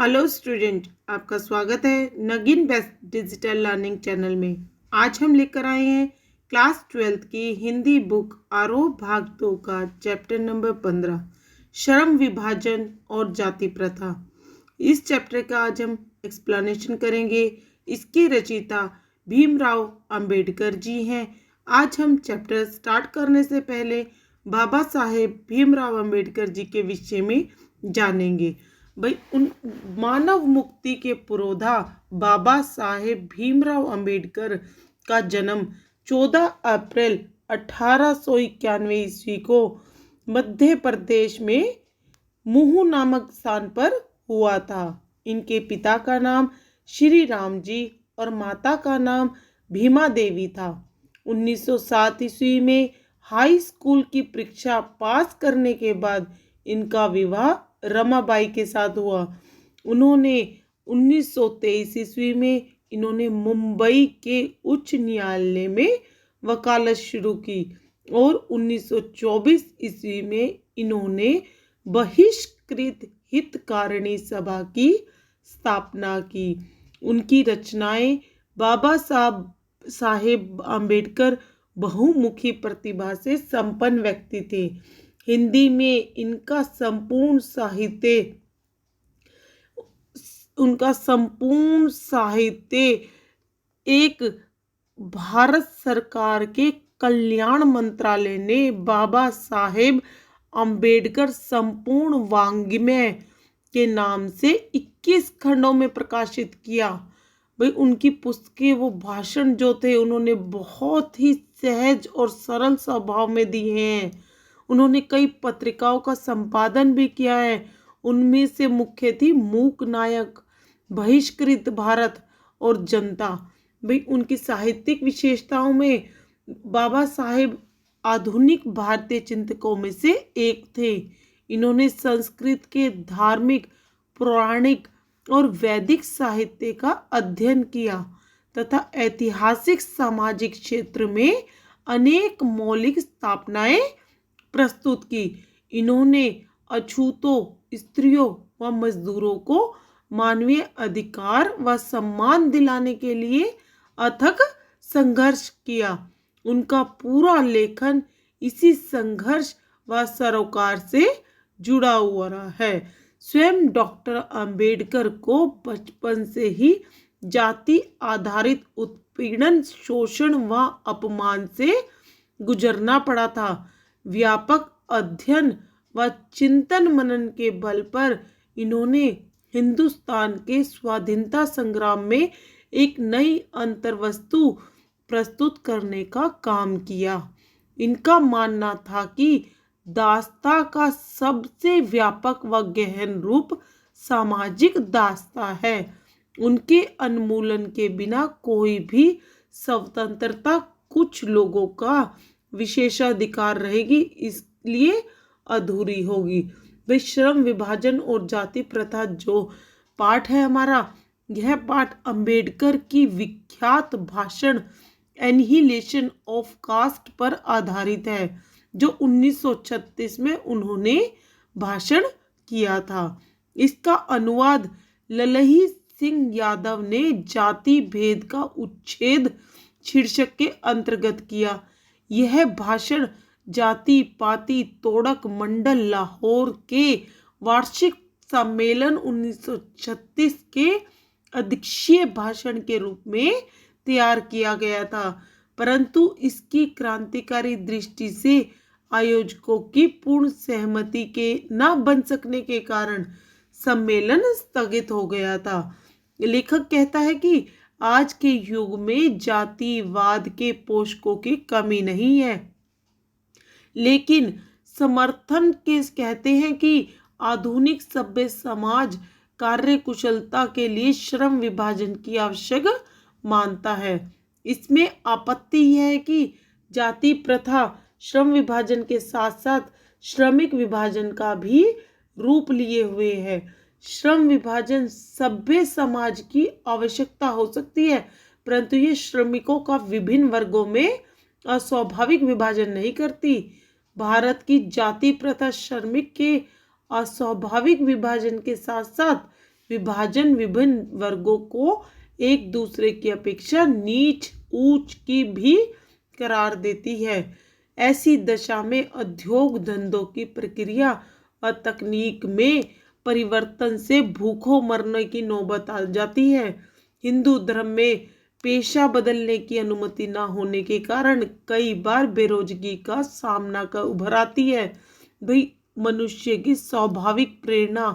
Hello student, आपका स्वागत है नगीन बेस्ट डिजिटल लर्निंग चैनल में। आज हम लेकर आए हैं क्लास 12th की हिंदी बुक आरोह भाग 2 का चैप्टर नंबर 15 श्रम विभाजन और जाति प्रथा। इस चैप्टर का आज हम एक्सप्लेनेशन करेंगे। इसके रचयिता भीमराव अंबेडकर जी हैं। आज हम चैप्टर स्टार्ट करने से पहले बाबा साहेब भीमराव अंबेडकर जी के विषय में जानेंगे। भाई उन मानव मुक्ति के पुरोधा बाबा साहेब भीमराव अंबेडकर का जन्म 14 अप्रैल 1891 ईस्वी को मध्य प्रदेश में मुहू नामक स्थान पर हुआ था। इनके पिता का नाम श्री राम जी और माता का नाम भीमा देवी था। 1907 ईस्वी में हाई स्कूल की परीक्षा पास करने के बाद इनका विवाह रमाबाई के साथ हुआ। उन्होंने 1923 ईस्वी में इन्होंने मुंबई के उच्च न्यायालय में वकालत शुरू की और 1924 ईस्वी में इन्होंने बहिष्कृत हितकारिणी सभा की स्थापना की। उनकी रचनाएं बाबा साहेब अंबेडकर बहुमुखी प्रतिभा से संपन्न व्यक्ति थे। हिंदी में उनका संपूर्ण साहित्य एक भारत सरकार के कल्याण मंत्रालय ने बाबा साहेब अंबेडकर संपूर्ण वाङ्मय के नाम से 21 खंडों में प्रकाशित किया। भाई उनकी पुस्तकें, वो भाषण जो थे, उन्होंने बहुत ही सहज और सरल स्वभाव में दिए हैं। उन्होंने कई पत्रिकाओं का संपादन भी किया है। उनमें से मुख्य थी मूक नायक, बहिष्कृत भारत और जनता। भाई उनकी साहित्यिक विशेषताओं में बाबा साहेब आधुनिक भारतीय चिंतकों में से एक थे। इन्होंने संस्कृत के धार्मिक, पौराणिक और वैदिक साहित्य का अध्ययन किया तथा ऐतिहासिक सामाजिक क्षेत्र में अनेक मौलिक स्थापनाएं प्रस्तुत की। इन्होंने अछूतों, स्त्रियों व मजदूरों को मानवीय अधिकार व सम्मान दिलाने के लिए अथक संघर्ष किया। उनका पूरा लेखन इसी संघर्ष व सरोकार से जुड़ा हुआ है। स्वयं डॉक्टर अंबेडकर को बचपन से ही जाति आधारित उत्पीड़न, शोषण व अपमान से गुजरना पड़ा था। व्यापक अध्ययन व चिंतन मनन के बल पर इन्होंने हिंदुस्तान के स्वाधीनता संग्राम में एक नई अंतर्वस्तु प्रस्तुत करने का काम किया। इनका मानना था कि दास्ता का सबसे व्यापक व गहन रूप सामाजिक दास्ता है। उनके उन्मूलन के बिना कोई भी स्वतंत्रता कुछ लोगों का विशेषाधिकार रहेगी, इसलिए अधूरी होगी। भाई श्रम विभाजन और जाति प्रथा जो पाठ है हमारा, यह पाठ अंबेडकर की विख्यात भाषण एनिहिलेशन ऑफ कास्ट पर आधारित है, जो 1936 में उन्होंने भाषण किया था। इसका अनुवाद ललही सिंह यादव ने जाति भेद का उच्छेद शीर्षक के अंतर्गत किया। यह भाषण जाति पाति तोड़क मंडल लाहौर के वार्षिक सम्मेलन 1936 के अध्यक्षीय भाषण के रूप में तैयार किया गया था, परंतु इसकी क्रांतिकारी दृष्टि से आयोजकों की पूर्ण सहमति के न बन सकने के कारण सम्मेलन स्थगित हो गया था। लेखक कहता है कि आज के युग में जातिवाद के पोषकों की कमी नहीं है, लेकिन समर्थन के कहते हैं कि आधुनिक सभ्य समाज कार्य कुशलता के लिए श्रम विभाजन की आवश्यक मानता है। इसमें आपत्ति यह है कि जाति प्रथा श्रम विभाजन के साथ साथ श्रमिक विभाजन का भी रूप लिए हुए है। श्रम विभाजन सभ्य समाज की आवश्यकता हो सकती है, परंतु ये श्रमिकों का विभिन्न वर्गों में अस्वाभाविक विभाजन नहीं करती। भारत की जाति प्रथा श्रमिक के अस्वाभाविक विभाजन के साथ साथ विभाजन विभिन्न वर्गों को एक दूसरे की अपेक्षा नीच ऊंच की भी करार देती है। ऐसी दशा में उद्योग धंधों की प्रक्रिया व तकनीक में परिवर्तन से भूखों मरने की नौबत आ जाती है। हिंदू धर्म में पेशा बदलने की अनुमति न होने के कारण कई बार बेरोजगी का सामना कर उभर आती है। भाई मनुष्य की स्वाभाविक प्रेरणा,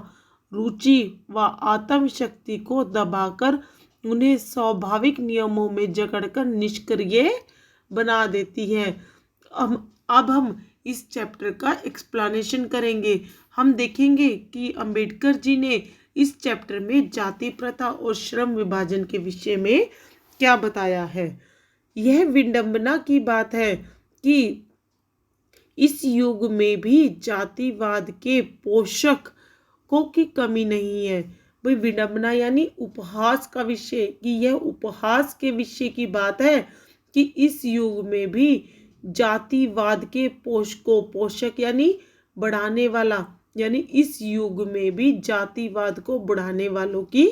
रुचि व आत्म शक्ति को दबाकर उन्हें स्वाभाविक नियमों में जकड़कर निष्क्रिय बना देती है। अब हम इस चैप्टर का एक्सप्लेनेशन करेंगे। हम देखेंगे कि अंबेडकर जी ने इस चैप्टर में जाति प्रथा और श्रम विभाजन के विषय में क्या बताया है। यह विडंबना की बात है कि इस युग में भी जातिवाद के पोषकों की कमी नहीं है। भाई विडंबना यानी उपहास का विषय, कि यह उपहास के विषय की बात है कि इस युग में भी जातिवाद के पोषक यानी बढ़ाने वाला, यानी इस युग में भी जातिवाद को बढ़ाने वालों की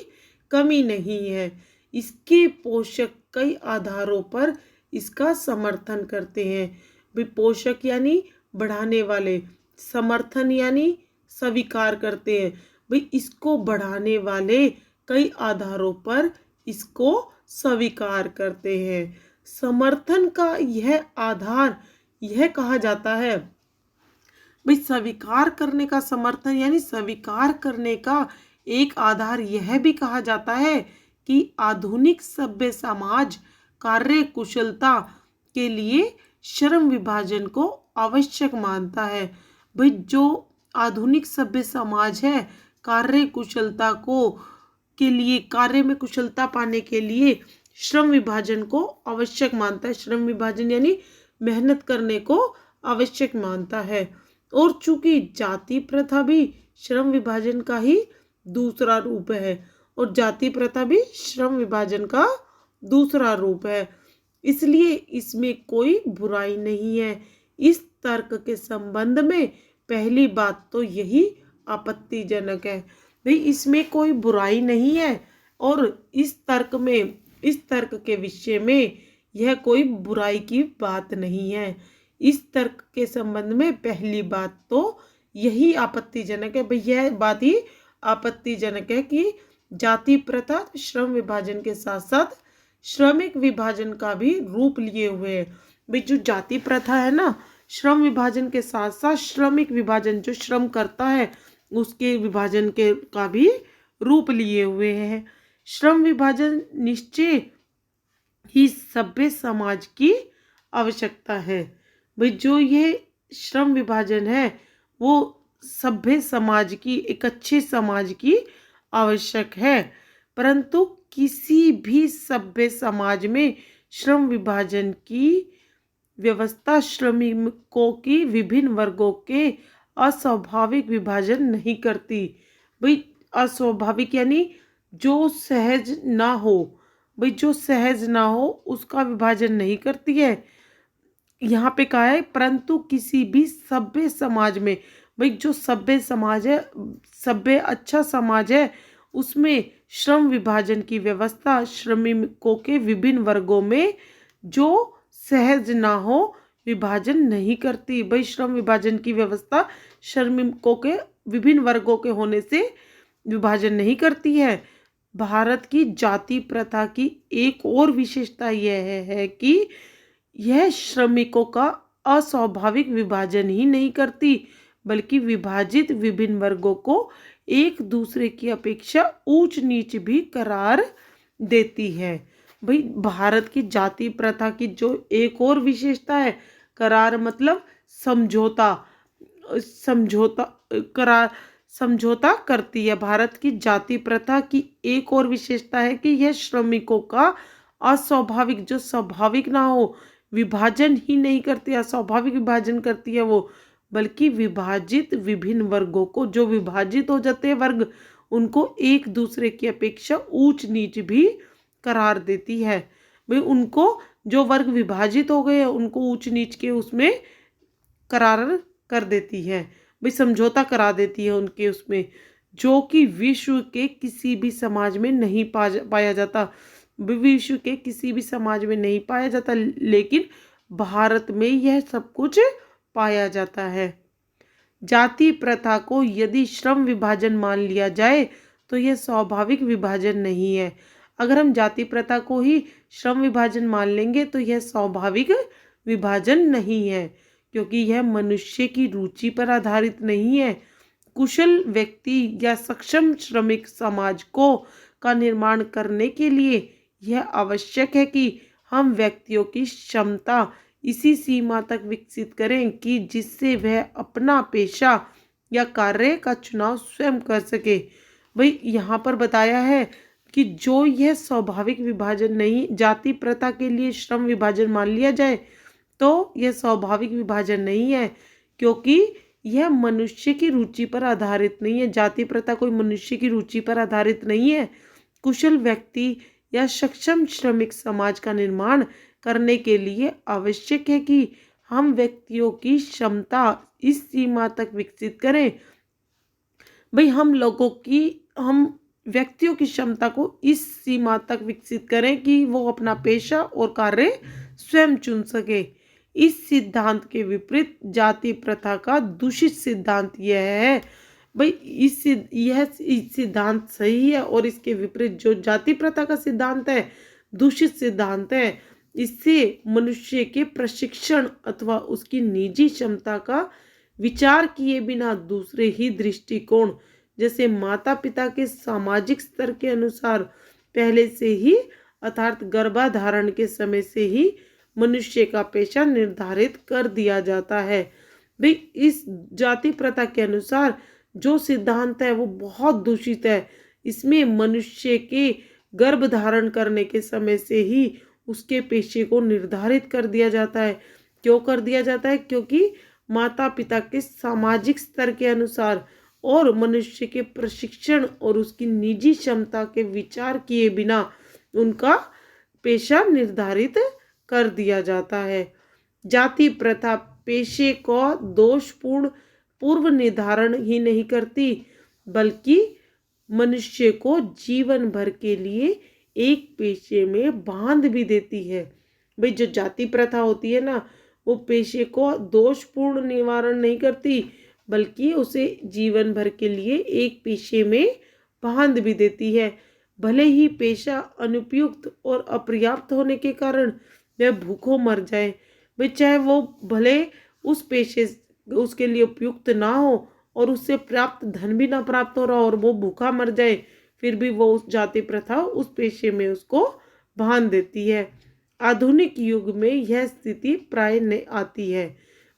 कमी नहीं है। इसके पोषक कई आधारों पर इसका समर्थन करते हैं। भी पोषक यानी बढ़ाने वाले, समर्थन यानी स्वीकार करते हैं। भाई इसको बढ़ाने वाले कई आधारों पर इसको स्वीकार करते हैं। समर्थन का यह आधार यह कहा जाता है, भाई स्वीकार करने का समर्थन यानी स्वीकार करने का एक आधार यह भी कहा जाता है कि आधुनिक सभ्य समाज कार्य कुशलता के लिए श्रम विभाजन को आवश्यक मानता है। भाई जो आधुनिक सभ्य समाज है कार्य कुशलता को के लिए, कार्य में कुशलता पाने के लिए श्रम विभाजन को आवश्यक मानता है। श्रम विभाजन यानी मेहनत करने को आवश्यक मानता है। और चूंकि जाति प्रथा भी श्रम विभाजन का ही दूसरा रूप है, और जाति प्रथा भी श्रम विभाजन का दूसरा रूप है, इसलिए इसमें कोई बुराई नहीं है। इस तर्क के संबंध में पहली बात तो यही आपत्तिजनक है। भाई इसमें कोई बुराई नहीं है, और इस तर्क के विषय में यह कोई बुराई की बात नहीं है। इस तर्क के संबंध में पहली बात तो यही आपत्तिजनक है। भाई यह बात ही आपत्तिजनक है कि जाति प्रथा श्रम विभाजन के साथ साथ श्रमिक विभाजन का भी रूप लिए हुए है। भाई जो जाति प्रथा है ना, श्रम विभाजन के साथ साथ श्रमिक विभाजन, जो श्रम करता है उसके विभाजन के का भी रूप लिए हुए है। श्रम विभाजन निश्चय ही सभ्य समाज की आवश्यकता है। भाई जो ये श्रम विभाजन है वो सभ्य समाज की, एक अच्छे समाज की आवश्यक है। परंतु किसी भी सभ्य समाज में श्रम विभाजन की व्यवस्था श्रमिकों की विभिन्न वर्गों के अस्वाभाविक विभाजन नहीं करती। भाई अस्वाभाविक यानी जो सहज ना हो, भाई जो सहज ना हो उसका विभाजन नहीं करती है। यहाँ पे कहा है परंतु किसी भी सभ्य समाज में, भाई जो सभ्य समाज है, सभ्य अच्छा समाज है, उसमें श्रम विभाजन की व्यवस्था श्रमिकों के विभिन्न वर्गों में जो सहज ना हो विभाजन नहीं करती। भाई श्रम विभाजन की व्यवस्था श्रमिकों के विभिन्न वर्गों के होने से विभाजन नहीं करती है। भारत की जाति प्रथा की एक और विशेषता यह है कि यह श्रमिकों का अस्वाभाविक विभाजन ही नहीं करती, बल्कि विभाजित विभिन्न वर्गों को एक दूसरे की अपेक्षा ऊंच नीच भी करार देती है। भाई भारत की जाति प्रथा की जो एक और विशेषता है, करार मतलब समझौता, समझौता करती है। भारत की जाति प्रथा की एक और विशेषता है कि यह श्रमिकों का अस्वाभाविक, जो स्वाभाविक ना हो, विभाजन ही नहीं करती, अस्वाभाविक विभाजन करती है वो, बल्कि विभाजित विभिन्न वर्गों को, जो विभाजित हो जाते हैं वर्ग, उनको एक दूसरे की अपेक्षा ऊंच नीच भी करार देती है। भाई उनको, जो वर्ग विभाजित हो गए उनको ऊंच नीच के उसमें करार कर देती है। भाई समझौता करा देती है उनके उसमें, जो कि विश्व के किसी भी समाज में नहीं पाया जाता। विश्व के किसी भी समाज में नहीं पाया जाता, लेकिन भारत में यह सब कुछ पाया जाता है। जाति प्रथा को यदि श्रम विभाजन मान लिया जाए तो यह स्वाभाविक विभाजन नहीं है। अगर हम जाति प्रथा को ही श्रम विभाजन मान लेंगे तो यह स्वाभाविक विभाजन नहीं है, क्योंकि यह मनुष्य की रुचि पर आधारित नहीं है। कुशल व्यक्ति या सक्षम श्रमिक समाज को का निर्माण करने के लिए यह आवश्यक है कि हम व्यक्तियों की क्षमता इसी सीमा तक विकसित करें कि जिससे वह अपना पेशा या कार्य का चुनाव स्वयं कर सके। भाई यहाँ पर बताया है कि जो यह स्वाभाविक विभाजन नहीं, जाति प्रथा के लिए श्रम विभाजन मान लिया जाए तो यह स्वाभाविक विभाजन नहीं है, क्योंकि यह मनुष्य की रुचि पर आधारित नहीं है। जाति प्रथा कोई मनुष्य की रुचि पर आधारित नहीं है। कुशल व्यक्ति या सक्षम श्रमिक समाज का निर्माण करने के लिए आवश्यक है कि हम व्यक्तियों की क्षमता इस सीमा तक विकसित करें। भाई हम व्यक्तियों की क्षमता को इस सीमा तक विकसित करें कि वो अपना पेशा और कार्य स्वयं चुन सके। इस सिद्धांत के विपरीत जाति प्रथा का दूषित सिद्धांत यह है। भाई यह सिद्धांत सही है और इसके विपरीत जो जाति प्रथा का सिद्धांत है दूषित सिद्धांत है। इससे मनुष्य के प्रशिक्षण अथवा उसकी निजी क्षमता का विचार किए बिना दूसरे ही दृष्टिकोण, जैसे माता पिता के सामाजिक स्तर के अनुसार पहले से ही अर्थात गर्भाधारण के समय से ही मनुष्य का पेशा निर्धारित कर दिया जाता है। भाई इस जाति प्रथा के अनुसार जो सिद्धांत है वो बहुत दूषित है। इसमें मनुष्य के गर्भ धारण करने के समय से ही उसके पेशे को निर्धारित कर दिया जाता है। क्यों कर दिया जाता है? क्योंकि माता पिता के सामाजिक स्तर के अनुसार और मनुष्य के प्रशिक्षण और उसकी निजी क्षमता के विचार किए बिना उनका पेशा निर्धारित कर दिया जाता है। जाति प्रथा पेशे को दोषपूर्ण पूर्व निर्धारण ही नहीं करती, बल्कि मनुष्य को जीवन भर के लिए एक पेशे में बांध भी देती है। भाई जो जाति प्रथा होती है ना, वो पेशे को दोषपूर्ण निवारण नहीं करती, बल्कि उसे जीवन भर के लिए एक पेशे में बांध भी देती है। भले ही पेशा अनुपयुक्त और अपर्याप्त होने के कारण वह भूखों मर जाए, भाई चाहे वो भले उस पेशे उसके लिए उपयुक्त ना हो और उससे प्राप्त धन भी ना प्राप्त हो रहा और वो भूखा मर जाए, फिर भी वो उस जाति प्रथा उस पेशे में उसको बांध देती है। आधुनिक युग में यह स्थिति प्राय नहीं आती है।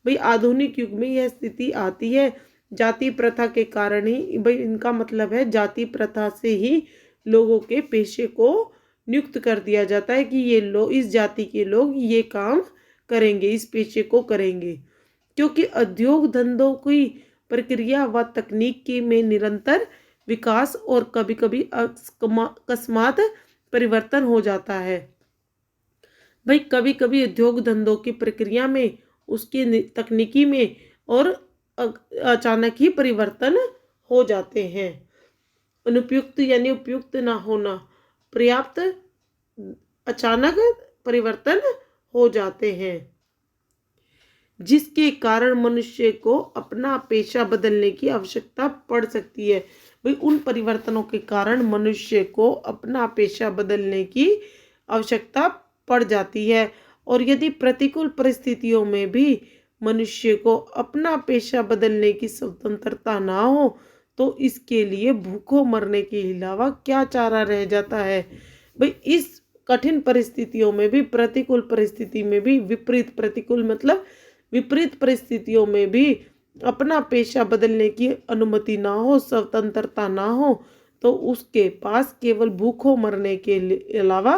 भाई आधुनिक युग में यह स्थिति आती है जाति प्रथा के कारण ही। भाई इनका मतलब है जाति प्रथा से ही लोगों के पेशे को नियुक्त कर दिया जाता है कि ये लोग, इस जाति के लोग ये काम करेंगे, इस पेशे को करेंगे। क्योंकि उद्योग धंधों की प्रक्रिया व तकनीक के में निरंतर विकास और कभी कभी अकस्मात परिवर्तन हो जाता है। भाई कभी कभी उद्योग धंधों की प्रक्रिया में, उसकी तकनीकी में और अचानक ही परिवर्तन हो जाते हैं। अनुपयुक्त यानी उपयुक्त ना होना, पर्याप्त अचानक परिवर्तन हो जाते हैं, जिसके कारण मनुष्य को अपना पेशा बदलने की आवश्यकता पड़ सकती है। भाई उन परिवर्तनों के कारण मनुष्य को अपना पेशा बदलने की आवश्यकता पड़ जाती है। और यदि प्रतिकूल परिस्थितियों में भी मनुष्य को अपना पेशा बदलने की स्वतंत्रता ना हो तो इसके लिए भूखों मरने के अलावा क्या चारा रह जाता है। भाई इस कठिन परिस्थितियों में भी, प्रतिकूल परिस्थिति में भी, विपरीत प्रतिकूल मतलब विपरीत परिस्थितियों में भी अपना पेशा बदलने की अनुमति ना हो, स्वतंत्रता ना हो, तो उसके पास केवल भूखों मरने के अलावा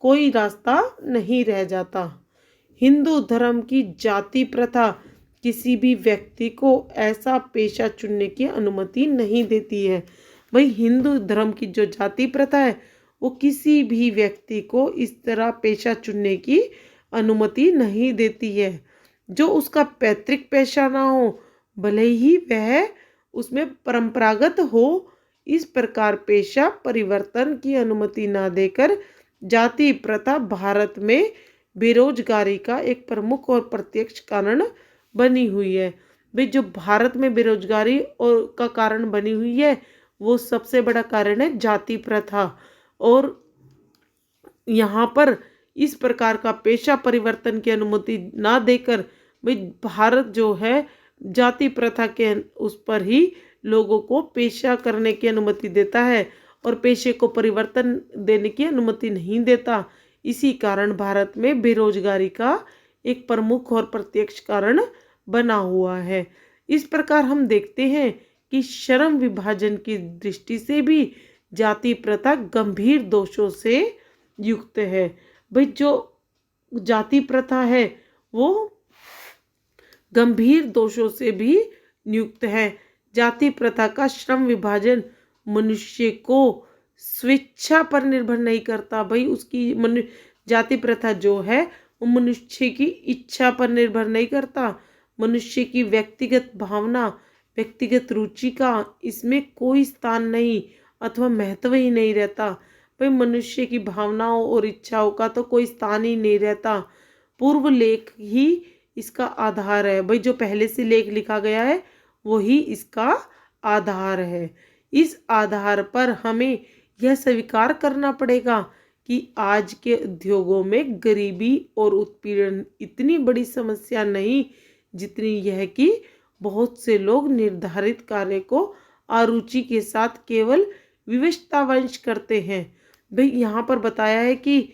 कोई रास्ता नहीं रह जाता। हिंदू धर्म की जाति प्रथा किसी भी व्यक्ति को ऐसा पेशा चुनने की अनुमति नहीं देती है। भाई हिंदू धर्म की जो जाति प्रथा है वो किसी भी व्यक्ति को इस तरह पेशा चुनने की अनुमति नहीं देती है जो उसका पैतृक पेशा ना हो, भले ही वह उसमें परंपरागत हो इस प्रकार पेशा परिवर्तन की अनुमति न देकर जाति प्रथा भारत में बेरोजगारी का एक प्रमुख और प्रत्यक्ष कारण बनी हुई है। भाई जो भारत में बेरोजगारी और का कारण बनी हुई है वो सबसे बड़ा कारण है जाति प्रथा। और यहाँ पर इस प्रकार का पेशा परिवर्तन की अनुमति ना देकर भाई भारत जो है जाति प्रथा के उस पर ही लोगों को पेशा करने की अनुमति देता है और पेशे को परिवर्तन देने की अनुमति नहीं देता। इसी कारण भारत में बेरोजगारी का एक प्रमुख और प्रत्यक्ष कारण बना हुआ है। इस प्रकार हम देखते हैं कि श्रम विभाजन की दृष्टि से भी जाति प्रथा गंभीर दोषों से युक्त है। भाई जो जाति प्रथा है वो गंभीर दोषों से भी युक्त है। जाति प्रथा का श्रम विभाजन मनुष्य को स्वेच्छा पर निर्भर नहीं करता। भाई उसकी जाति प्रथा जो है वो मनुष्य की इच्छा पर निर्भर नहीं करता। मनुष्य की व्यक्तिगत भावना, व्यक्तिगत रुचि का इसमें कोई स्थान नहीं अथवा महत्व ही नहीं रहता। भाई मनुष्य की भावनाओं और इच्छाओं का तो कोई स्थान ही नहीं रहता। पूर्व लेख ही इसका आधार है। भाई जो पहले से लेख लिखा गया है वही इसका आधार है। इस आधार पर हमें यह स्वीकार करना पड़ेगा कि आज के उद्योगों में गरीबी और उत्पीड़न इतनी बड़ी समस्या नहीं जितनी यह कि बहुत से लोग निर्धारित कार्य को अरुचि के साथ केवल विवशतावश करते हैं। भाई यहाँ पर बताया है कि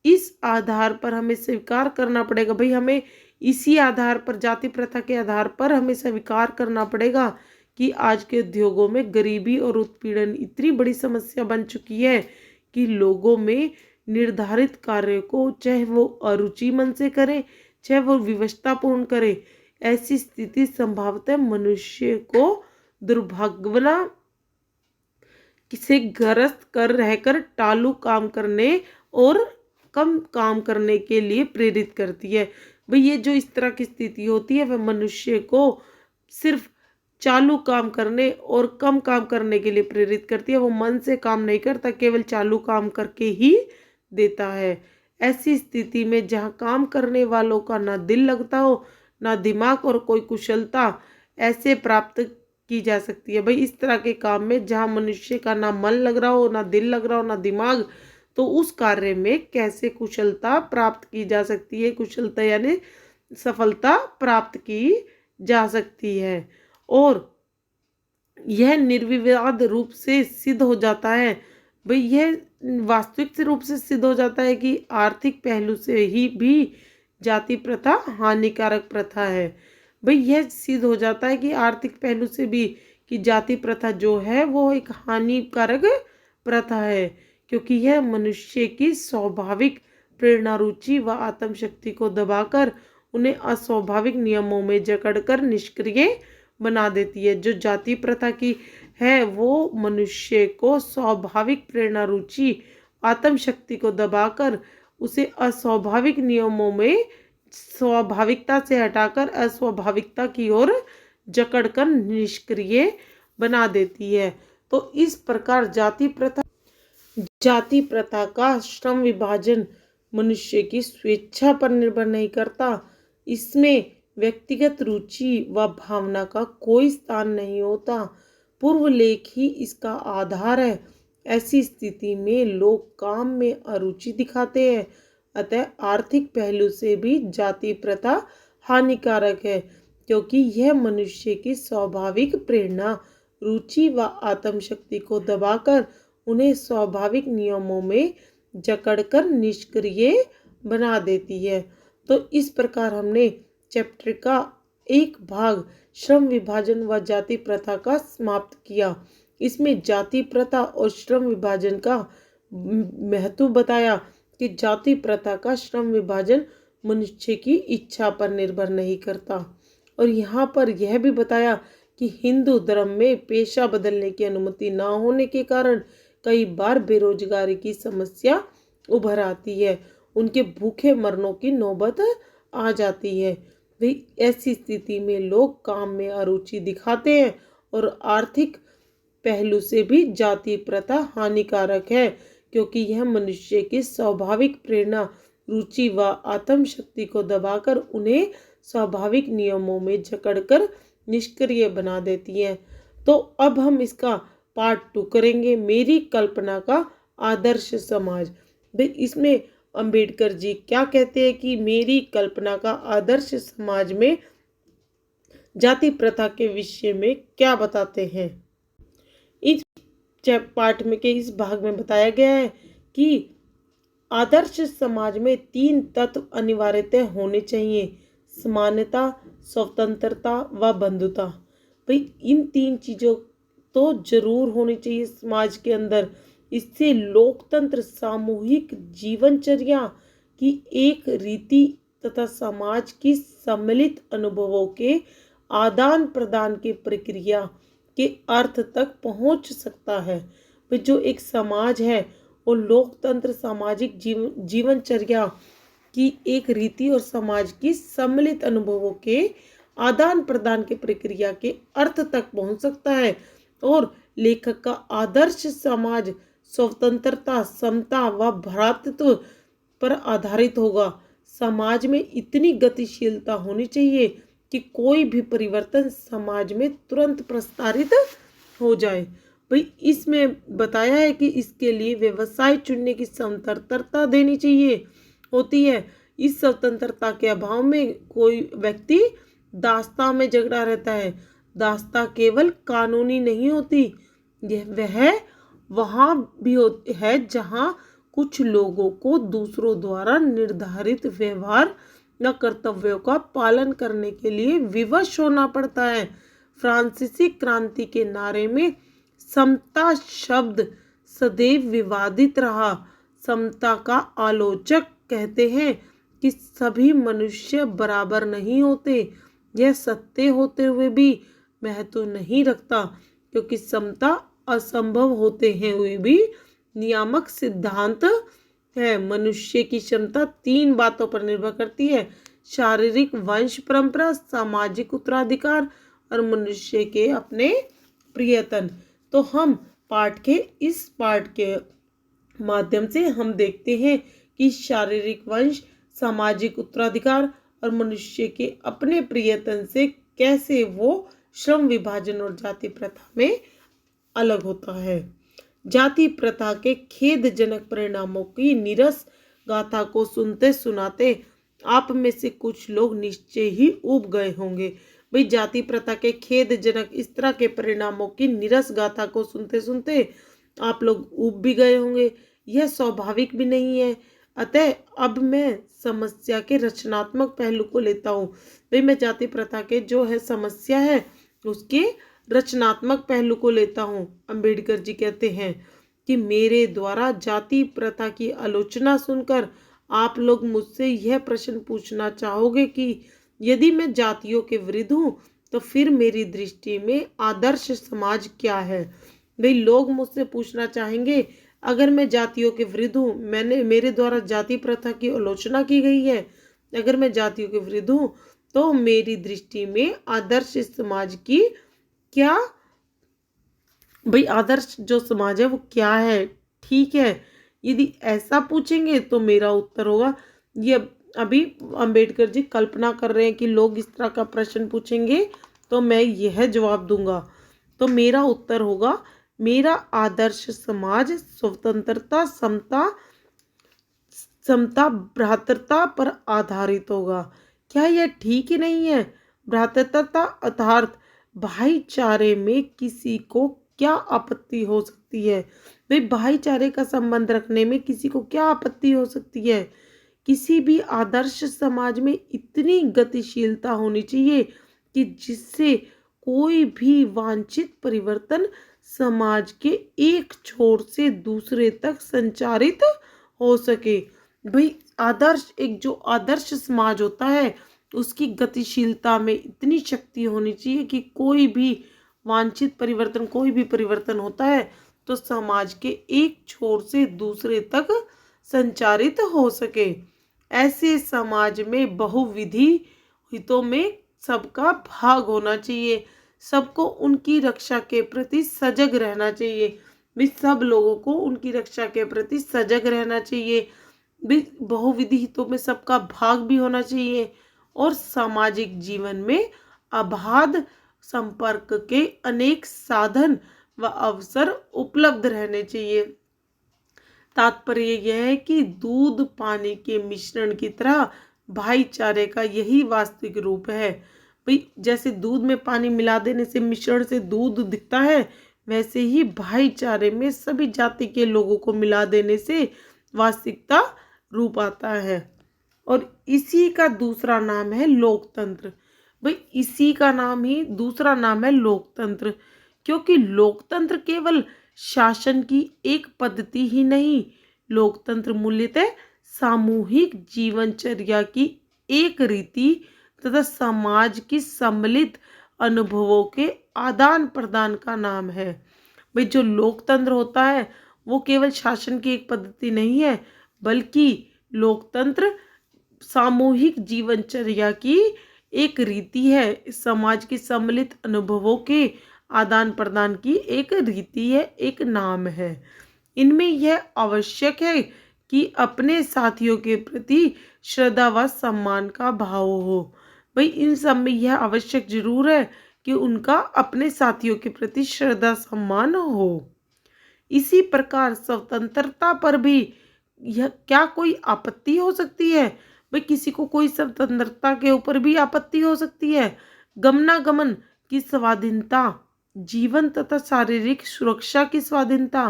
इस आधार पर हमें स्वीकार करना पड़ेगा। भाई हमें इसी आधार पर, जाति प्रथा के आधार पर हमें स्वीकार करना पड़ेगा कि आज के उद्योगों में गरीबी और उत्पीड़न इतनी बड़ी समस्या बन चुकी है कि लोगों में निर्धारित कार्य को चाहे वो अरुचि मन से करें चाहे वो विवशतापूर्ण करे, ऐसी स्थिति संभवतः मनुष्य को दुर्भाग्यवना से ग्रस्त कर रहकर टालू काम करने और कम काम करने के लिए प्रेरित करती है। भाई ये जो इस तरह की स्थिति होती है वह मनुष्य को सिर्फ चालू काम करने और कम काम करने के लिए प्रेरित करती है। वो मन से काम नहीं करता, केवल चालू काम करके ही देता है। ऐसी स्थिति में जहाँ काम करने वालों का ना दिल लगता हो ना दिमाग और कोई कुशलता ऐसे प्राप्त की जा सकती है। भाई इस तरह के काम में जहाँ मनुष्य का ना मन लग रहा हो, ना दिल लग रहा हो, ना दिमाग, तो उस कार्य में कैसे कुशलता प्राप्त की जा सकती है, कुशलता यानी सफलता प्राप्त की जा सकती है। और यह निर्विवाद रूप से सिद्ध हो जाता है। भाई यह वास्तविक रूप से सिद्ध हो जाता है कि आर्थिक पहलू से ही भी जाति प्रथा हानिकारक प्रथा है। भाई यह सिद्ध हो जाता है कि आर्थिक पहलू से भी कि जाति प्रथा जो है वो एक हानिकारक प्रथा है, क्योंकि यह मनुष्य की स्वाभाविक प्रेरणा, रुचि व आत्मशक्ति को दबाकर उन्हें अस्वाभाविक नियमों में जकड़कर निष्क्रिय बना देती है। जो जाति प्रथा की है वो मनुष्य को स्वाभाविक प्रेरणा, रुचि, आत्मशक्ति को दबाकर उसे अस्वाभाविक नियमों में स्वाभाविकता से हटाकर अस्वाभाविकता की ओर जकड़कर निष्क्रिय बना देती है। तो इस प्रकार जाति प्रथा का श्रम विभाजन मनुष्य की स्वेच्छा पर निर्भर नहीं करता। इसमें व्यक्तिगत रुचि व भावना का कोई स्थान नहीं होता। पूर्व लेख ही इसका आधार है। ऐसी स्थिति में लोग काम में अरुचि दिखाते हैं। अतः आर्थिक पहलू से भी जाति प्रथा हानिकारक है, क्योंकि यह मनुष्य की स्वाभाविक प्रेरणा, रुचि व आत्मशक्ति को दबाकर उन्हें स्वाभाविक नियमों में जकड़कर निष्क्रिय बना देती है। तो इस प्रकार हमने चैप्टर का एक भाग श्रम विभाजन व जाति प्रथा का समाप्त किया। इसमें जाति प्रथा और श्रम विभाजन का महत्व बताया कि जाति प्रथा का श्रम विभाजन मनुष्य की इच्छा पर निर्भर नहीं करता। और यहाँ पर यह भी बताया कि हिंदू धर्म में पेशा बदलने की अनुमति न होने के कारण कई बार बेरोजगारी की समस्या उभर आती है, उनके भूखे मरनों की नौबत आ जाती है। ऐसी स्थिति में लोग काम में अरुचि दिखाते हैं और आर्थिक पहलू से भी जाति प्रथा हानिकारक है, क्योंकि यह मनुष्य की स्वाभाविक प्रेरणा, रुचि व आत्म शक्ति को दबाकर उन्हें स्वाभाविक नियमों में जकड़कर निष्क्रिय बना देती है। तो अब हम इसका पार्ट 2 करेंगे, मेरी कल्पना का आदर्श समाज। भाई इसमें अंबेडकर जी क्या कहते हैं कि मेरी कल्पना का आदर्श समाज में जाति प्रथा के विषय में क्या बताते हैं। इस पाठ में के इस भाग में बताया गया है कि आदर्श समाज में 3 तत्व अनिवार्यतः होने चाहिए: समानता, स्वतंत्रता व बंधुता। भाई इन 3 चीजों तो जरूर होनी चाहिए समाज के अंदर। इससे लोकतंत्र, सामूहिक जीवनचर्या की एक रीति तथा समाज की सम्मिलित अनुभवों के आदान प्रदान की प्रक्रिया के अर्थ तक पहुंच सकता है। जो एक समाज है वो लोकतंत्र, सामाजिक जीवनचर्या की एक रीति और समाज की सम्मिलित अनुभवों के आदान प्रदान की प्रक्रिया के अर्थ तक पहुंच सकता है। और लेखक का आदर्श समाज स्वतंत्रता, समता व भ्रातृत्व पर आधारित होगा। समाज में इतनी गतिशीलता होनी चाहिए कि कोई भी परिवर्तन समाज में तुरंत प्रसारित हो जाए। भाई इसमें बताया है कि इसके लिए व्यवसाय चुनने की स्वतंत्रता देनी चाहिए होती है। इस स्वतंत्रता के अभाव में कोई व्यक्ति दास्ता में झगड़ा रहता है। दास्ता केवल कानूनी नहीं होती, वह वहाँ भी है जहाँ कुछ लोगों को दूसरों द्वारा निर्धारित व्यवहार या कर्तव्यों का पालन करने के लिए विवश होना पड़ता है। फ्रांसीसी क्रांति के नारे में समता शब्द सदैव विवादित रहा। समता का आलोचक कहते हैं कि सभी मनुष्य बराबर नहीं होते। यह सत्य होते हुए भी महत्व नहीं रखता, क्योंकि समता असंभव होते हुए भी नियामक सिद्धांत है। मनुष्य की क्षमता 3 बातों पर निर्भर करती है: शारीरिक वंश परंपरा, सामाजिक उत्तराधिकार और मनुष्य के अपने प्रियतन। तो हम इस पाठ के माध्यम से हम देखते हैं कि शारीरिक वंश, सामाजिक उत्तराधिकार और मनुष्य के अपने प्रियतन से कैसे वो श्रम विभाजन और जाति प्रथा में अलग होता है। जाति प्रथा के खेदजनक परिणामों की नीरस गाथा को सुनते सुनाते आप में से कुछ लोग निश्चय ही ऊब गए होंगे। भाई जाति प्रथा के खेदजनक इस तरह के परिणामों की नीरस गाथा को सुनते सुनते आप लोग ऊब भी गए होंगे। यह स्वाभाविक भी नहीं है। अतः अब मैं समस्या के रचनात्मक पहलू को लेता हूँ। भाई मैं जाति प्रथा के जो है समस्या है उसके रचनात्मक पहलू को लेता हूँ। अंबेडकर जी कहते हैं कि मेरे द्वारा जाति प्रथा की आलोचना सुनकर आप लोग मुझसे यह प्रश्न पूछना चाहोगे कि यदि मैं जातियों के विरुद्ध हूँ तो फिर मेरी दृष्टि में आदर्श समाज क्या है। भाई लोग मुझसे पूछना चाहेंगे, अगर मैं जातियों के विरुद्ध हूँ, मेरे द्वारा जाति प्रथा की आलोचना की गई है, अगर मैं जातियों के विरुद्ध हूँ तो मेरी दृष्टि में आदर्श समाज की क्या, भाई आदर्श जो समाज है वो क्या है, ठीक है। यदि ऐसा पूछेंगे तो मेरा उत्तर होगा, ये अभी अंबेडकर जी कल्पना कर रहे हैं कि लोग इस तरह का प्रश्न पूछेंगे तो मैं यह जवाब दूंगा। तो मेरा उत्तर होगा, मेरा आदर्श समाज स्वतंत्रता, समता, भ्रातृता पर आधारित होगा। क्या यह ठीक ही नहीं है? भ्रातृता अर्थात भाईचारे में किसी को क्या आपत्ति हो सकती है? भाई भाईचारे का संबंध रखने में किसी को क्या आपत्ति हो सकती है? किसी भी आदर्श समाज में इतनी गतिशीलता होनी चाहिए कि जिससे कोई भी वांछित परिवर्तन समाज के एक छोर से दूसरे तक संचारित हो सके। भाई जो आदर्श समाज होता है उसकी गतिशीलता में इतनी शक्ति होनी चाहिए कि कोई भी वांछित परिवर्तन, कोई भी परिवर्तन होता है तो समाज के एक छोर से दूसरे तक संचारित हो सके। ऐसे समाज में बहुविधि हितों में सबका भाग होना चाहिए। सबको उनकी रक्षा के प्रति सजग रहना चाहिए। भी सब लोगों को उनकी रक्षा के प्रति सजग रहना चाहिए। भी बहुविध हितों में सबका भाग भी होना चाहिए और सामाजिक जीवन में अबाध संपर्क के अनेक साधन व अवसर उपलब्ध रहने चाहिए। तात्पर्य यह है कि दूध पानी के मिश्रण की तरह भाईचारे का यही वास्तविक रूप है। भाई जैसे दूध में पानी मिला देने से मिश्रण से दूध दिखता है, वैसे ही भाईचारे में सभी जाति के लोगों को मिला देने से वास्तविकता रूप आता है। और इसी का दूसरा नाम है लोकतंत्र। भाई इसी का नाम ही दूसरा नाम है लोकतंत्र, क्योंकि लोकतंत्र केवल शासन की एक पद्धति ही नहीं, लोकतंत्र मूल्यतः सामूहिक जीवनचर्या की एक रीति तथा समाज की सम्मिलित अनुभवों के आदान प्रदान का नाम है। भाई जो लोकतंत्र होता है वो केवल शासन की एक पद्धति नहीं है, बल्कि लोकतंत्र सामूहिक जीवनचर्या की एक रीति है, समाज की सम्मिलित अनुभवों के आदान प्रदान की एक रीति है, एक नाम है। इनमें यह आवश्यक है कि अपने साथियों के प्रति श्रद्धा व सम्मान का भाव हो। भाई इन सब में यह आवश्यक जरूर है कि उनका अपने साथियों के प्रति श्रद्धा सम्मान हो। इसी प्रकार स्वतंत्रता पर भी यह क्या कोई आपत्ति हो सकती है? भाई किसी को कोई स्वतंत्रता के ऊपर भी आपत्ति हो सकती है। गमनागमन की स्वाधीनता, जीवन तथा शारीरिक सुरक्षा की स्वाधीनता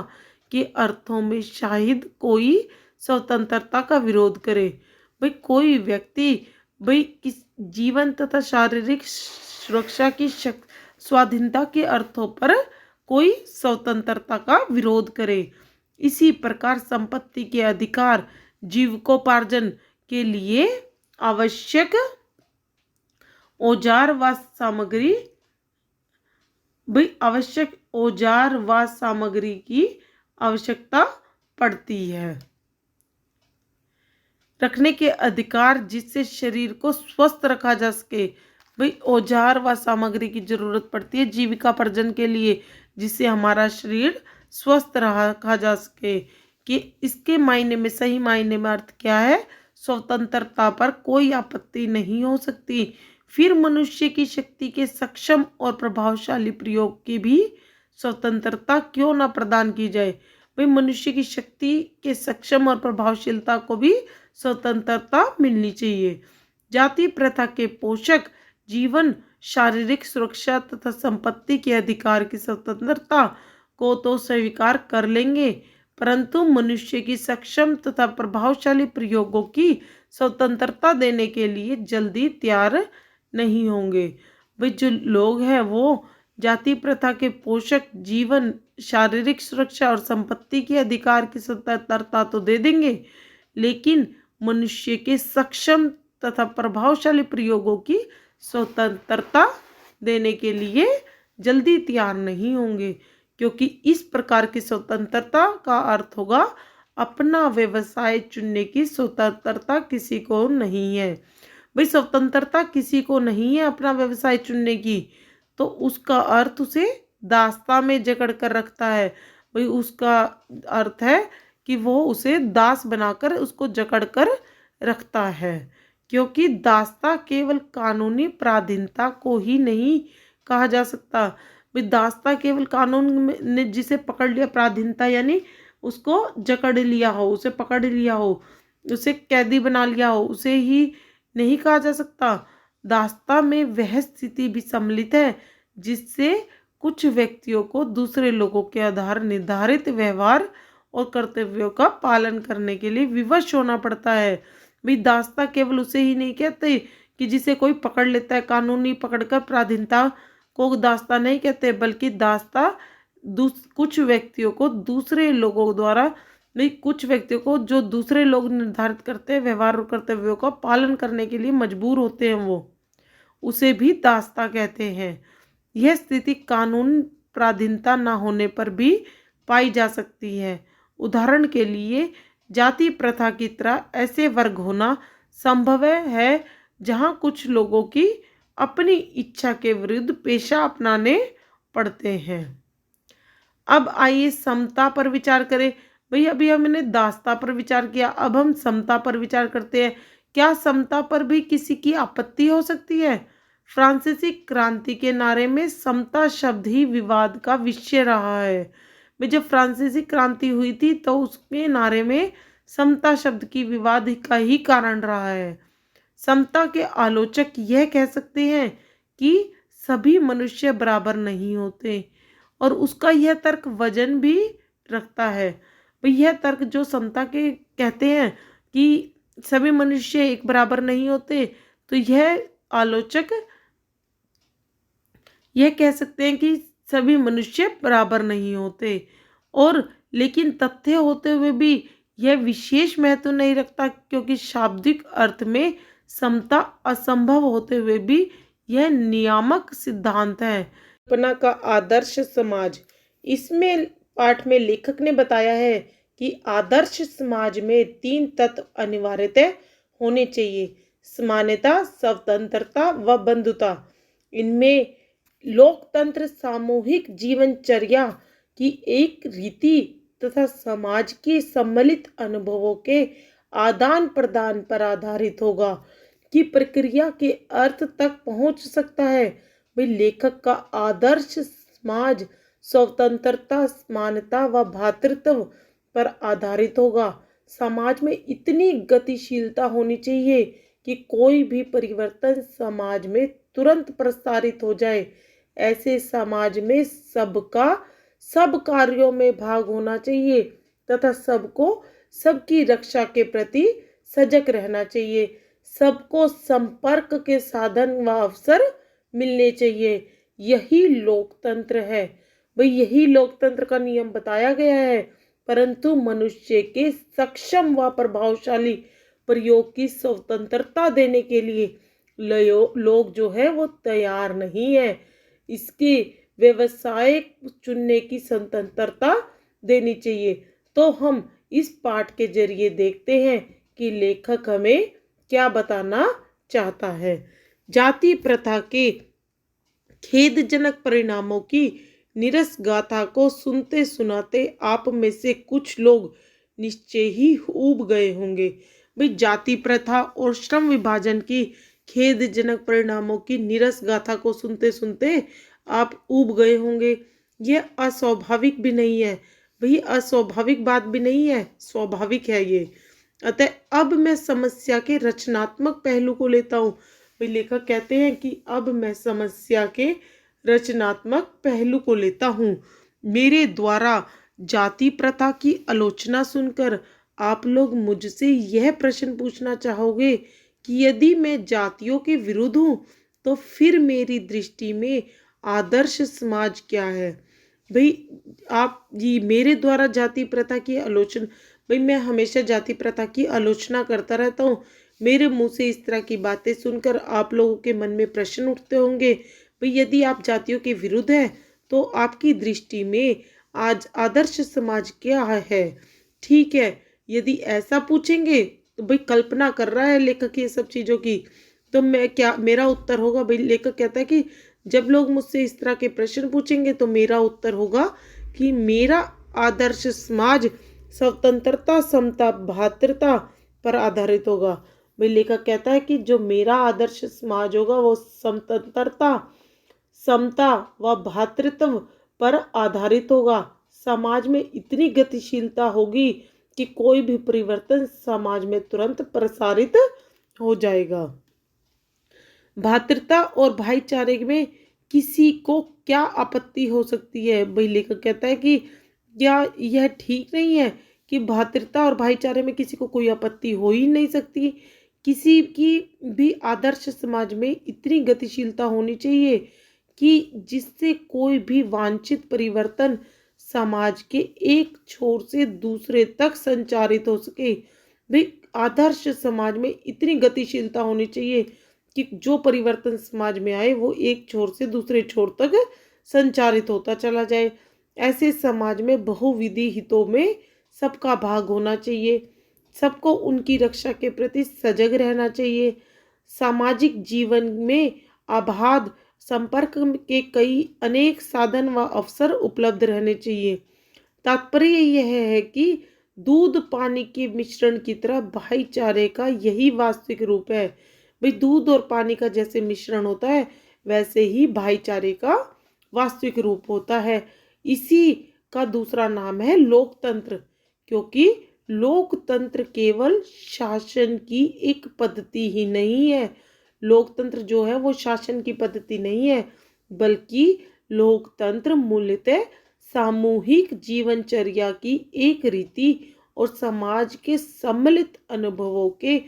के अर्थों में शायद कोई स्वतंत्रता का विरोध करे। भाई कोई व्यक्ति भाई किस जीवन तथा शारीरिक सुरक्षा की स्वाधीनता के अर्थों पर कोई स्वतंत्रता का विरोध करे। इसी प्रकार संपत्ति के अधिकार, जीविकोपार्जन के लिए आवश्यक औजार व सामग्री, भाई आवश्यक औजार व सामग्री की आवश्यकता पड़ती है। रखने के अधिकार, जिससे शरीर को स्वस्थ रखा जा सके। भाई औजार व सामग्री की जरूरत पड़ती है जीविकापार्जन के लिए, जिससे हमारा शरीर स्वस्थ रखा जा सके। कि इसके मायने में, सही मायने में अर्थ क्या है? स्वतंत्रता पर कोई आपत्ति नहीं हो सकती। फिर मनुष्य की शक्ति के सक्षम और प्रभावशाली प्रयोग की भी स्वतंत्रता क्यों न प्रदान की जाए। भाई मनुष्य की शक्ति के सक्षम और प्रभावशीलता को भी स्वतंत्रता मिलनी चाहिए। जाति प्रथा के पोषक जीवन, शारीरिक सुरक्षा तथा संपत्ति के अधिकार की स्वतंत्रता को तो स्वीकार कर लेंगे, परंतु मनुष्य की सक्षम तथा प्रभावशाली प्रयोगों की स्वतंत्रता देने के लिए जल्दी तैयार नहीं होंगे। भाई जो लोग हैं वो जाति प्रथा के पोषक जीवन, शारीरिक सुरक्षा और संपत्ति के अधिकार की स्वतंत्रता तो दे देंगे, लेकिन मनुष्य के सक्षम तथा प्रभावशाली प्रयोगों की स्वतंत्रता देने के लिए जल्दी तैयार नहीं होंगे, क्योंकि इस प्रकार की स्वतंत्रता का अर्थ होगा अपना व्यवसाय चुनने की स्वतंत्रता किसी को नहीं है। भाई स्वतंत्रता किसी को नहीं है अपना व्यवसाय चुनने की, तो उसका अर्थ उसे दास्ता में जकड़ कर रखता है। भाई उसका अर्थ है कि वो उसे दास बनाकर उसको जकड़ कर रखता है, क्योंकि दास्ता केवल कानूनी पराधीनता को ही नहीं कहा जा सकता। भाई दास्ता केवल कानून ने जिसे पकड़ लिया, पराधीनता यानी उसको जकड़ लिया हो, उसे पकड़ लिया हो, उसे कैदी बना लिया हो, उसे ही नहीं कहा जा सकता। दास्ता में वह स्थिति भी सम्मिलित है जिससे कुछ व्यक्तियों को दूसरे लोगों के आधार निर्धारित व्यवहार और कर्तव्यों का पालन करने के लिए विवश होना पड़ता है। भाई दास्ता केवल उसे ही नहीं कहते कि जिसे कोई पकड़ लेता है कानूनी पकड़कर, पराधीनता को दास्ता नहीं कहते, बल्कि दास्ता कुछ व्यक्तियों को दूसरे लोगों द्वारा, नहीं कुछ व्यक्तियों को जो दूसरे लोग निर्धारित करते हैं व्यवहार और कर्तव्यों का पालन करने के लिए मजबूर होते हैं, वो उसे भी दास्ता कहते हैं। यह स्थिति कानून पराधीनता न होने पर भी पाई जा सकती है। उदाहरण के लिए जाति प्रथा की तरह ऐसे वर्ग होना संभव है जहां कुछ लोगों की अपनी इच्छा के विरुद्ध पेशा अपनाने पड़ते हैं। अब आइए समता पर विचार करें। भाई अभी हमने दासता पर विचार किया, अब हम समता पर विचार करते हैं। क्या समता पर भी किसी की आपत्ति हो सकती है? फ्रांसीसी क्रांति के नारे में समता शब्द ही विवाद का विषय रहा है। भाई जब फ्रांसीसी क्रांति हुई थी तो उसके नारे में समता शब्द की विवाद का ही कारण रहा है। समता के आलोचक यह कह सकते हैं कि सभी मनुष्य बराबर नहीं होते, और उसका यह तर्क वजन भी रखता है। भाई यह तर्क जो समता के कहते हैं कि सभी मनुष्य एक बराबर नहीं होते, तो यह आलोचक यह कह सकते हैं कि सभी मनुष्य बराबर नहीं होते, और लेकिन तथ्य होते हुए भी यह विशेष महत्व नहीं रखता, क्योंकि शाब्दिक अर्थ में समता असंभव होते हुए भी यह नियामक सिद्धांत है। कल्पना का आदर्श समाज, इसमें पाठ में लेखक ने बताया है कि आदर्श समाज में 3 तत्व अनिवार्यतः होने चाहिए: समानता, स्वतंत्रता व बंधुता। इनमें लोकतंत्र सामूहिक जीवनचर्या की एक रीति तथा समाज के सम्मिलित अनुभवों के आदान प्रदान पर आधारित होगा कि प्रक्रिया के अर्थ तक पहुंच सकता है। भाई लेखक का आदर्श समाज स्वतंत्रता, समानता व भ्रातृत्व पर आधारित होगा। समाज में इतनी गतिशीलता होनी चाहिए कि कोई भी परिवर्तन समाज में तुरंत प्रसारित हो जाए। ऐसे समाज में सबका सब कार्यों में भाग होना चाहिए तथा सबको सबकी रक्षा के प्रति सजग रहना चाहिए। सबको संपर्क के साधन व अवसर मिलने चाहिए। यही लोकतंत्र है। भाई यही लोकतंत्र का नियम बताया गया है, परंतु मनुष्य के सक्षम व प्रभावशाली प्रयोग की स्वतंत्रता देने के लिए लोग जो है वो तैयार नहीं है। इसके व्यवसाय चुनने की स्वतंत्रता देनी चाहिए। तो हम इस पाठ के जरिए देखते हैं कि लेखक हमें क्या बताना चाहता है। जाति प्रथा के खेदजनक परिणामों की निरस गाथा को सुनते सुनाते आप में से कुछ लोग निश्चय ही ऊब गए होंगे। भाई जाति प्रथा और श्रम विभाजन की खेदजनक परिणामों की निरस गाथा को सुनते सुनते आप ऊब गए होंगे। यह अस्वाभाविक भी नहीं है। भाई अस्वाभाविक बात भी नहीं है, स्वाभाविक है ये। अतः अब मैं समस्या के रचनात्मक पहलू को लेता हूँ। भाई लेखक कहते हैं कि अब मैं समस्या के रचनात्मक पहलू को लेता हूँ। मेरे द्वारा जाति प्रथा की आलोचना सुनकर आप लोग मुझसे यह प्रश्न पूछना चाहोगे कि यदि मैं जातियों के विरुद्ध हूँ तो फिर मेरी दृष्टि में आदर्श समाज क्या है। भाई आप ये मेरे द्वारा जाति प्रथा की आलोचना, भाई मैं हमेशा जाति प्रथा की आलोचना करता रहता हूँ। मेरे मुंह से इस तरह की बातें सुनकर आप लोगों के मन में प्रश्न उठते होंगे, भाई यदि आप जातियों के विरुद्ध हैं तो आपकी दृष्टि में आज आदर्श समाज क्या है। ठीक है, यदि ऐसा पूछेंगे तो भाई कल्पना कर रहा है लेखक ये सब चीज़ों की, तो मैं क्या मेरा उत्तर होगा। भाई लेखक कहता है कि जब लोग मुझसे इस तरह के प्रश्न पूछेंगे तो मेरा उत्तर होगा कि मेरा आदर्श समाज स्वतंत्रता, समता, भ्रातृता पर आधारित होगा। भाई लेखक कहता है कि जो मेरा आदर्श समाज होगा वो स्वतंत्रता, समता व भ्रातृत्व पर आधारित होगा। समाज में इतनी गतिशीलता होगी कि कोई भी परिवर्तन समाज में तुरंत प्रसारित हो जाएगा। भ्रातृता और भाईचारे में किसी को क्या आपत्ति हो सकती है? भाई लेखक कहता है कि क्या यह ठीक नहीं है कि भ्रातृता और भाईचारे में किसी को कोई आपत्ति हो ही नहीं सकती। किसी की भी आदर्श समाज में इतनी गतिशीलता होनी चाहिए कि जिससे कोई भी वांछित परिवर्तन समाज के एक छोर से दूसरे तक संचारित हो सके। भाई आदर्श समाज में इतनी गतिशीलता होनी चाहिए कि जो परिवर्तन समाज में आए वो एक छोर से दूसरे छोर तक संचारित होता चला जाए। ऐसे समाज में बहुविधि हितों में सबका भाग होना चाहिए। सबको उनकी रक्षा के प्रति सजग रहना चाहिए। सामाजिक जीवन में अबाध संपर्क के कई अनेक साधन व अवसर उपलब्ध रहने चाहिए। तात्पर्य यह है कि दूध पानी के मिश्रण की तरह भाईचारे का यही वास्तविक रूप है। भाई दूध और पानी का जैसे मिश्रण होता है वैसे ही भाईचारे का वास्तविक रूप होता है। इसी का दूसरा नाम है लोकतंत्र, क्योंकि लोकतंत्र केवल शासन की एक पद्धति ही नहीं है। लोकतंत्र जो है वो शासन की पद्धति नहीं है, बल्कि लोकतंत्र मूलतः सामूहिक जीवनचर्या की एक रीति और समाज के सम्मिलित अनुभवों के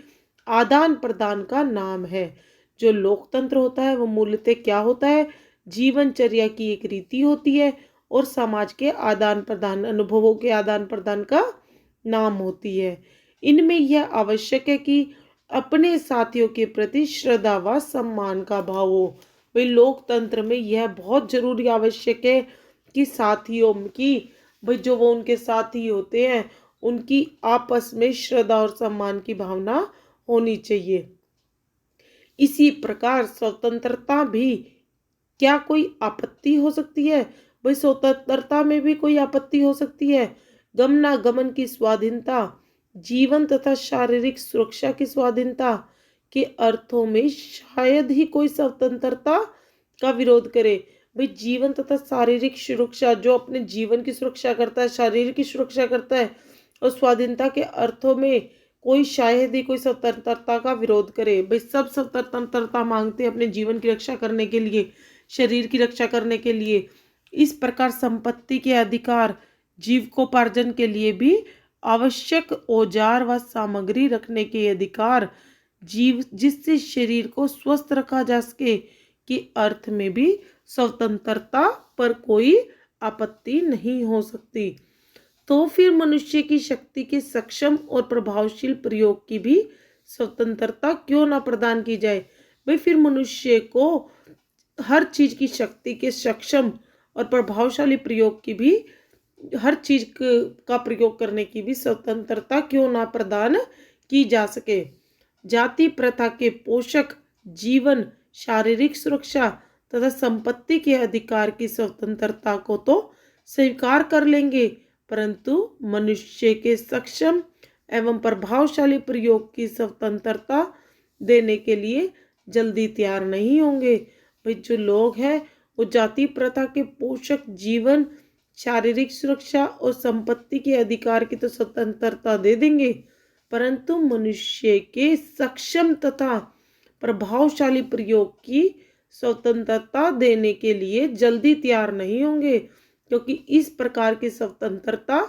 आदान प्रदान का नाम है। जो लोकतंत्र होता है वो मूलतः क्या होता है? जीवनचर्या की एक रीति होती है और समाज के आदान प्रदान, अनुभवों के आदान प्रदान का नाम होती है। इनमें यह आवश्यक है कि अपने साथियों के प्रति श्रद्धा व सम्मान का भाव हो। भाई लोकतंत्र में यह बहुत जरूरी आवश्यक है कि साथियों की, भाई जो वो उनके साथी होते हैं उनकी आपस में श्रद्धा और सम्मान की भावना होनी चाहिए। इसी प्रकार स्वतंत्रता भी क्या कोई आपत्ति हो सकती है? भाई स्वतंत्रता में भी कोई आपत्ति हो सकती है। गमनागमन की स्वाधीनता, जीवन तथा शारीरिक सुरक्षा की स्वाधीनता के अर्थों में शायद ही कोई स्वतंत्रता का विरोध करे। भाई जीवन तथा शारीरिक सुरक्षा, जो अपने जीवन की सुरक्षा करता है, शरीर की सुरक्षा करता है, और स्वाधीनता के अर्थों में कोई शायद ही कोई स्वतंत्रता का विरोध करे। भाई सब स्वतंत्रता मांगते हैं अपने जीवन की रक्षा करने के लिए, शरीर की रक्षा करने के लिए। इस प्रकार संपत्ति के अधिकार, जीविकोपार्जन के लिए भी आवश्यक औजार व सामग्री रखने के अधिकार, जीव जिससे शरीर को स्वस्थ रखा जा सके के अर्थ में भी स्वतंत्रता पर कोई आपत्ति नहीं हो सकती। तो फिर मनुष्य की शक्ति के सक्षम और प्रभावशील प्रयोग की भी स्वतंत्रता क्यों ना प्रदान की जाए? भाई फिर मनुष्य को हर चीज की शक्ति के सक्षम और प्रभावशाली प्रयोग की भी, हर चीज का प्रयोग करने की भी स्वतंत्रता क्यों ना प्रदान की जा सके। जाति प्रथा के पोषक जीवन, शारीरिक सुरक्षा तथा संपत्ति के अधिकार की स्वतंत्रता को तो स्वीकार कर लेंगे, परंतु मनुष्य के सक्षम एवं प्रभावशाली प्रयोग की स्वतंत्रता देने के लिए जल्दी तैयार नहीं होंगे। भाई जो लोग हैं वो जाति प्रथा के पोषक जीवन, शारीरिक सुरक्षा और संपत्ति के अधिकार की तो स्वतंत्रता दे देंगे, परंतु मनुष्य के सक्षम तथा प्रभावशाली प्रयोग की स्वतंत्रता देने के लिए जल्दी तैयार नहीं होंगे, क्योंकि इस प्रकार की स्वतंत्रता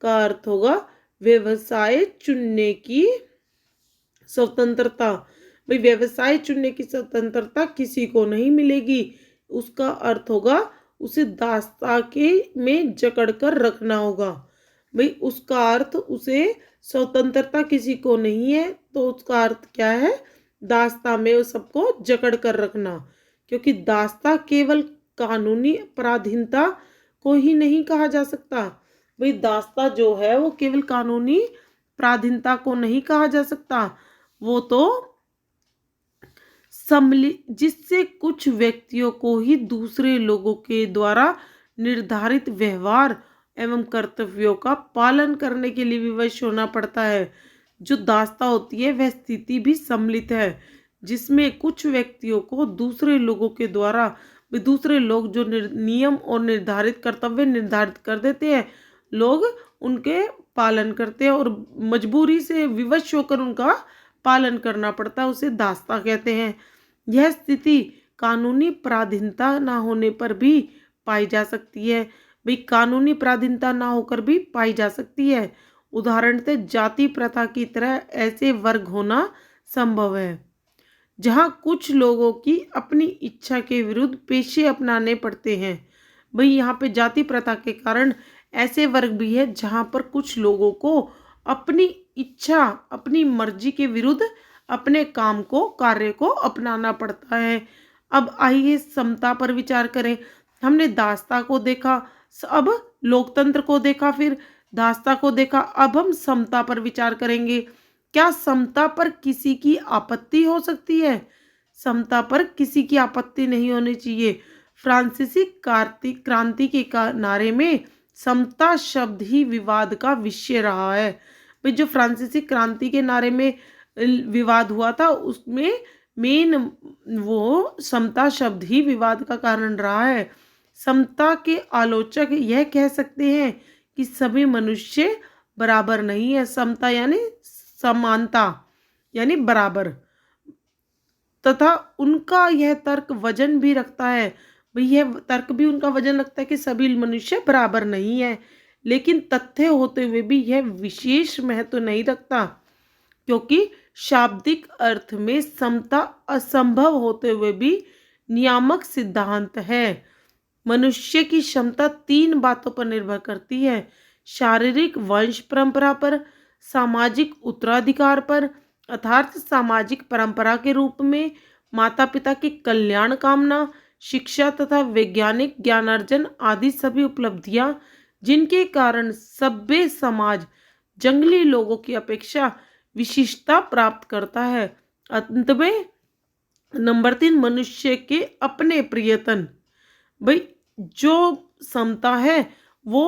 का अर्थ होगा व्यवसाय चुनने की स्वतंत्रता। भाई व्यवसाय चुनने की स्वतंत्रता किसी को नहीं मिलेगी। उसका अर्थ होगा उसे दास्ता के में जकड़ कर रखना होगा। भाई उसका अर्थ, उसे स्वतंत्रता किसी को नहीं है तो उसका अर्थ क्या है? दास्ता में उस सबको जकड़ कर रखना, क्योंकि दास्ता केवल कानूनी पराधीनता को ही नहीं कहा जा सकता। भाई दास्ता जो है वो केवल कानूनी पराधीनता को नहीं कहा जा सकता, वो तो जिससे कुछ व्यक्तियों को ही दूसरे लोगों के द्वारा निर्धारित व्यवहार एवं कर्तव्यों का पालन करने के लिए विवश होना पड़ता है। जो दास्ता होती है वह स्थिति भी सम्मिलित है, जिसमें कुछ व्यक्तियों को दूसरे लोगों के द्वारा, दूसरे लोग जो नियम और निर्धारित कर्तव्य निर्धारित कर देते हैं, लोग उनके पालन करते हैं और मजबूरी से विवश होकर उनका पालन करना पड़ता है, उसे दास्ता कहते हैं। यह स्थिति कानूनी पराधीनता ना होने पर भी पाई जा सकती है। भाई कानूनी पराधीनता ना होकर भी पाई जा सकती है। उदाहरणतः जाति प्रथा की तरह ऐसे वर्ग होना संभव है जहां कुछ लोगों की अपनी इच्छा के विरुद्ध पेशे अपनाने पड़ते हैं। भाई यहाँ पे जाति प्रथा के कारण ऐसे वर्ग भी है जहां पर कुछ लोगों को अपनी इच्छा, अपनी मर्जी के विरुद्ध अपने काम को, कार्य को अपनाना पड़ता है। अब आइए समता पर विचार करें। हमने दास्ता को देखा, अब लोकतंत्र को देखा, फिर दास्ता को देखा, अब हम समता पर विचार करेंगे। क्या समता पर किसी की आपत्ति हो सकती है? समता पर किसी की आपत्ति नहीं होनी चाहिए। फ्रांसीसी क्रांति के नारे में समता शब्द ही विवाद का विषय रहा है। भाई जो फ्रांसीसी क्रांति के नारे में विवाद हुआ था उसमें मेन वो समता शब्द ही विवाद का कारण रहा है। समता के आलोचक यह कह सकते हैं कि सभी मनुष्य बराबर नहीं है। समता यानी समानता यानी बराबर, तथा उनका यह तर्क वजन भी रखता है। भाई यह तर्क भी उनका वजन रखता है कि सभी मनुष्य बराबर नहीं है, लेकिन तथ्य होते हुए भी यह विशेष महत्व नहीं रखता, क्योंकि शाब्दिक अर्थ में समता असंभव होते हुए भी नियामक सिद्धांत है। मनुष्य की क्षमता 3 बातों पर निर्भर करती है: शारीरिक वंश परंपरा पर, सामाजिक उत्तराधिकार पर अर्थात सामाजिक परंपरा के रूप में माता पिता की कल्याण कामना, शिक्षा तथा वैज्ञानिक ज्ञानार्जन आदि सभी उपलब्धियां जिनके कारण सभ्य समाज जंगली लोगों की अपेक्षा विशिष्टता प्राप्त करता है। अंत में नंबर 3 मनुष्य के अपने प्रियतन। भाई जो समता है वो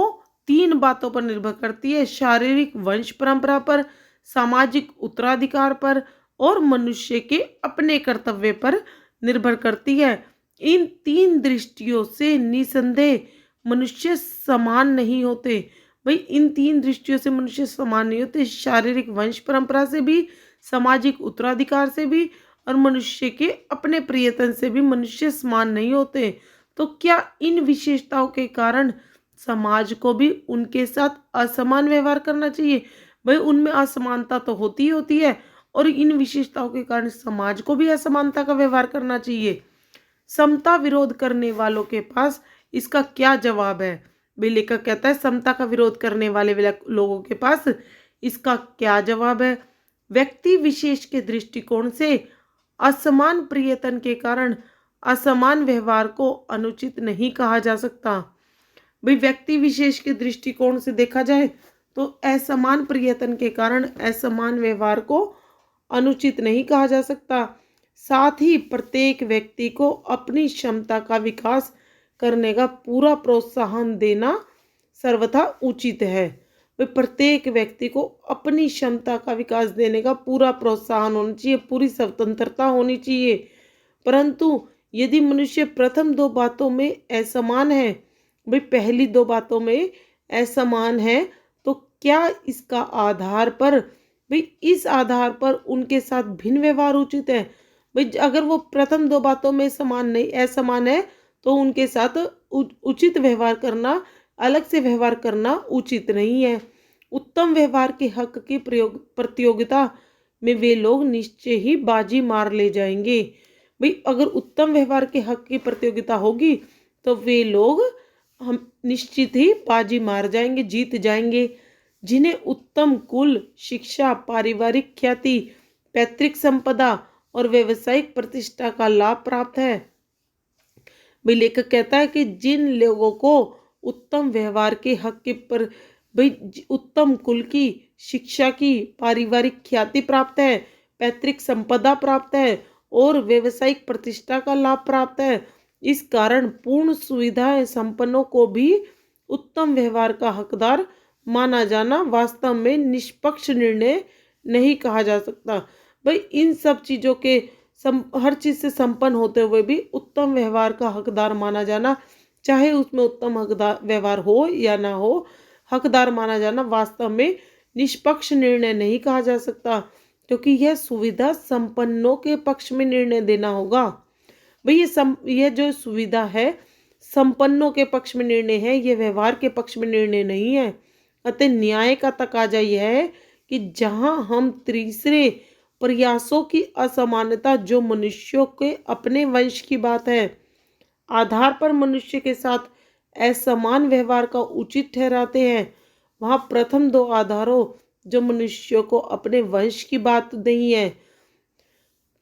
3 बातों पर निर्भर करती है: शारीरिक वंश परंपरा पर, सामाजिक उत्तराधिकार पर और मनुष्य के अपने कर्तव्य पर निर्भर करती है। इन 3 दृष्टियों से निसंदेह मनुष्य समान नहीं होते। भाई इन 3 दृष्टियों से मनुष्य समान नहीं होते: शारीरिक वंश परंपरा से भी, सामाजिक उत्तराधिकार से भी और मनुष्य के अपने प्रियतन से भी मनुष्य समान नहीं होते। तो क्या इन विशेषताओं के कारण समाज को भी उनके साथ असमान व्यवहार करना चाहिए? भाई उनमें असमानता तो होती ही होती है और इन विशेषताओं के कारण समाज को भी असमानता का व्यवहार करना चाहिए। समता विरोध करने वालों के पास इसका क्या जवाब है? भाई लेखक कहता है समता का विरोध करने वाले लोगों के पास इसका क्या जवाब है? व्यक्ति विशेष के दृष्टिकोण से असमान प्रियतन के कारण असमान व्यवहार को अनुचित नहीं कहा जा सकता। भाई व्यक्ति विशेष के दृष्टिकोण से देखा जाए तो असमान प्रियतन के कारण असमान व्यवहार को अनुचित नहीं कहा जा सकता। साथ ही प्रत्येक व्यक्ति को अपनी क्षमता का विकास करने का पूरा प्रोत्साहन देना सर्वथा उचित है। प्रत्येक व्यक्ति को अपनी क्षमता का विकास देने का पूरा प्रोत्साहन होना चाहिए, पूरी स्वतंत्रता होनी चाहिए। परंतु यदि मनुष्य प्रथम 2 बातों में असमान है, भाई पहली 2 बातों में असमान है, तो क्या इसका आधार पर, भाई इस आधार पर उनके साथ भिन्न व्यवहार उचित है? भाई अगर वो प्रथम 2 बातों में समान नहीं असमान है तो उनके साथ उचित व्यवहार करना, अलग से व्यवहार करना उचित नहीं है। उत्तम व्यवहार के हक की प्रतियोगिता में वे लोग निश्चय ही बाजी मार ले जाएंगे। भाई अगर उत्तम व्यवहार के हक की प्रतियोगिता होगी तो वे लोग हम निश्चित ही बाजी मार जाएंगे, जीत जाएंगे। जिन्हें उत्तम कुल, शिक्षा, पारिवारिक ख्याति, पैतृक संपदा और व्यावसायिक प्रतिष्ठा का लाभ प्राप्त है। भाई लेखक कहता है कि जिन लोगों को उत्तम व्यवहार के हक के पर भाई उत्तम कुल की, शिक्षा की, पारिवारिक ख्याति प्राप्त है, पैतृक संपदा प्राप्त है और व्यावसायिक प्रतिष्ठा का लाभ प्राप्त है, इस कारण पूर्ण सुविधाएं संपन्नों को भी उत्तम व्यवहार का हकदार माना जाना वास्तव में निष्पक्ष निर्णय नहीं कहा जा सकता। भाई इन सब चीज़ों के हर चीज़ से संपन्न होते हुए भी उत्तम व्यवहार का हकदार माना जाना, चाहे उसमें उत्तम व्यवहार हो या ना हो, हकदार माना जाना वास्तव में निष्पक्ष निर्णय नहीं कहा जा सकता, क्योंकि यह सुविधा संपन्नों के पक्ष में निर्णय देना होगा। भाई यह जो सुविधा है संपन्नों के पक्ष में निर्णय है, यह व्यवहार के पक्ष में निर्णय नहीं है। अतः न्याय का तकाजा यह है कि जहां हम तीसरे प्रयासों की असमानता, जो मनुष्यों के अपने वंश की बात है, आधार पर मनुष्य के साथ असमान व्यवहार का उचित ठहराते हैं, वहां प्रथम 2 आधारों, जो मनुष्यों को अपने वंश की बात नहीं है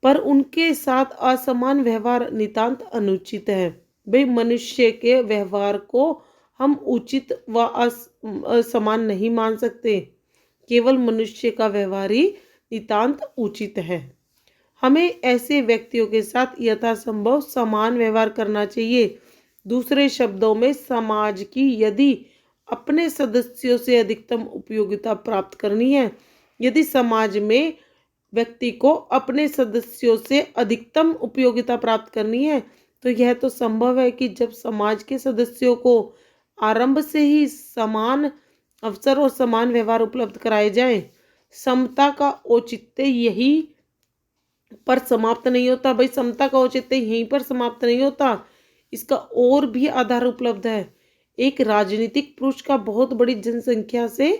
पर उनके साथ असमान व्यवहार नितांत अनुचित है। भाई मनुष्य के व्यवहार को हम उचित व असमान नहीं मान सकते, केवल मनुष्य का व्यवहार ही नितांत उचित है। हमें ऐसे व्यक्तियों के साथ यथासंभव समान व्यवहार करना चाहिए। दूसरे शब्दों में, समाज की यदि अपने सदस्यों से अधिकतम उपयोगिता प्राप्त करनी है, यदि समाज में व्यक्ति को अपने सदस्यों से अधिकतम उपयोगिता प्राप्त करनी है, तो यह तो संभव है कि जब समाज के सदस्यों को आरंभ से ही समान अवसर और समान व्यवहार उपलब्ध कराए जाएं। समता का औचित्य यही पर समाप्त नहीं होता। भाई, समता का औचित्य यहीं पर समाप्त नहीं होता, इसका और भी आधार उपलब्ध है। एक राजनीतिक पुरुष का बहुत बड़ी जनसंख्या से